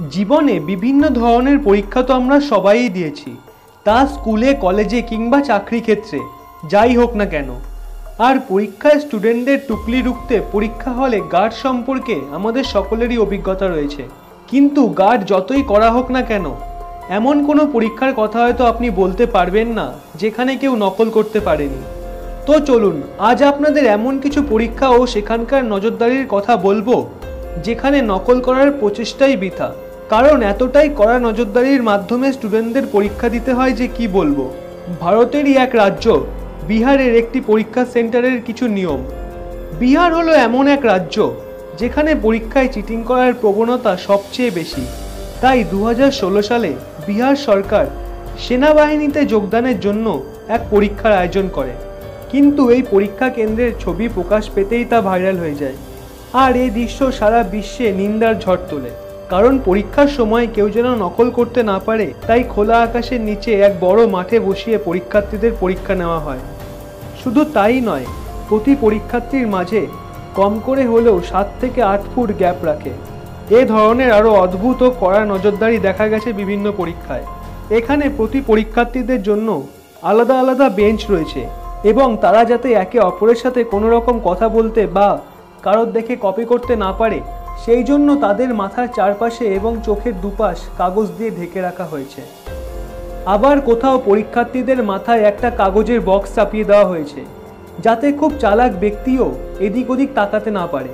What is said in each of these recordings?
জীবনে বিভিন্ন ধরনের পরীক্ষা তো আমরা সবাই দিয়েছি, তা স্কুলে, কলেজে কিংবা চাকরি ক্ষেত্রে যাই হোক না কেন। আর পরীক্ষায় স্টুডেন্টদের টুকলি রুখতে পরীক্ষা হলে গার্ড সম্পর্কে আমাদের সকলেরই অভিজ্ঞতা রয়েছে। কিন্তু গার্ড যতই করা হোক না কেন, এমন কোনো পরীক্ষার কথা হয়তো আপনি বলতে পারবেন না যেখানে কেউ নকল করতে পারেনি। তো চলুন আজ আপনাদের এমন কিছু পরীক্ষা ও সেখানকার নজরদারির কথা বলবো যেখানে নকল করার প্রচেষ্টাই বৃথা। কারণ এতটাই কড়া নজরদারির মাধ্যমে স্টুডেন্টদের পরীক্ষা দিতে হয় যে কি বলবো। ভারতেরই এক রাজ্য বিহারের একটি পরীক্ষা সেন্টারের কিছু নিয়ম। বিহার হলো এমন এক রাজ্য যেখানে পরীক্ষায় চিটিং করার প্রবণতা সবচেয়ে বেশি। তাই 2016 সালে বিহার সরকার সেনাবাহিনীতে যোগদানের জন্য এক পরীক্ষার আয়োজন করে। কিন্তু এই পরীক্ষা কেন্দ্রের ছবি প্রকাশ পেতেই তা ভাইরাল হয়ে যায়, আর এই দৃশ্য সারা বিশ্বে নিন্দার ঝড় তোলে। কারণ পরীক্ষার সময় কেউ যেন নকল করতে না পারে, তাই খোলা আকাশের নিচে এক বড় মাঠে বসিয়ে পরীক্ষার্থীদের পরীক্ষা নেওয়া হয়। শুধু তাই নয়, প্রতি পরীক্ষার্থীর মাঝে কম করে হলেও 7 থেকে 8 ফুট গ্যাপ রাখে। এ ধরনের আরও অদ্ভুত ও কড়া নজরদারি দেখা গেছে বিভিন্ন পরীক্ষায়। এখানে প্রতি পরীক্ষার্থীদের জন্য আলাদা আলাদা বেঞ্চ রয়েছে এবং তারা যাতে একে অপরের সাথে কোনো রকম কথা বলতে বা কারোর দেখে কপি করতে না পারে, সেই জন্য তাদের মাথার চারপাশে এবং চোখের দুপাশ কাগজ দিয়ে ঢেকে রাখা হয়েছে। আবার কোথাও পরীক্ষার্থীদের মাথায় একটা কাগজের বক্স চাপিয়ে দেওয়া হয়েছে যাতে খুব চালাক ব্যক্তিও এদিক ওদিক তাকাতে না পারে।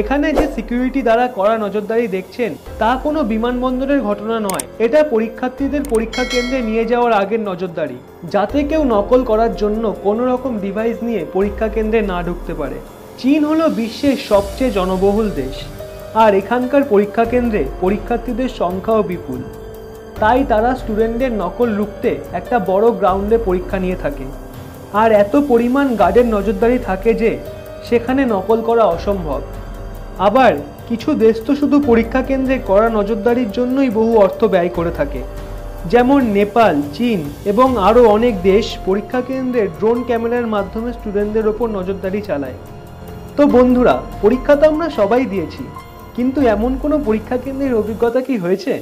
এখানে যে সিকিউরিটি দ্বারা কড়া নজরদারি দেখছেন তা কোনো বিমানবন্দরের ঘটনা নয়, এটা পরীক্ষার্থীদের পরীক্ষা কেন্দ্রে নিয়ে যাওয়ার আগের নজরদারি, যাতে কেউ নকল করার জন্য কোনো রকম ডিভাইস নিয়ে পরীক্ষা কেন্দ্রে না ঢুকতে পারে। চীন হলো বিশ্বের সবচেয়ে জনবহুল দেশ, আর এখানকার পরীক্ষা কেন্দ্রে পরীক্ষার্থীদের সংখ্যাও বিপুল। তাই তারা স্টুডেন্টদের নকল রুখতে একটা বড় গ্রাউন্ডে পরীক্ষা নিয়ে থাকে, আর এত পরিমাণ গার্ডের নজরদারি থাকে যে সেখানে নকল করা অসম্ভব। আবার কিছু দেশ তো শুধু পরীক্ষা কেন্দ্রে কড়া নজরদারির জন্যই বহু অর্থ ব্যয় করে থাকে, যেমন নেপাল, চীন এবং আরও অনেক দেশ পরীক্ষা কেন্দ্রে ড্রোন ক্যামেরার মাধ্যমে স্টুডেন্টদের ওপর নজরদারি চালায়। তো বন্ধুরা, পরীক্ষা তো আমরা সবাই দিয়েছি, কিন্তু এমন কোনো পরীক্ষা কেন্দ্রের অভিজ্ঞতা কি হয়েছে?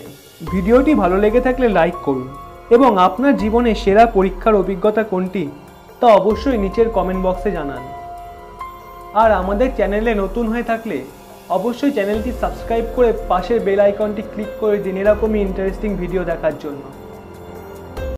ভিডিওটি ভালো লেগে থাকলে লাইক করুন এবং আপনার জীবনে সেরা পরীক্ষার অভিজ্ঞতা কোনটি তা অবশ্যই নিচের কমেন্ট বক্সে জানান। আর আমাদের চ্যানেলে নতুন হয়ে থাকলে অবশ্যই চ্যানেলটি সাবস্ক্রাইব করে পাশের বেল আইকনটি ক্লিক করে দিন এরকমই ইন্টারেস্টিং ভিডিও দেখার জন্য।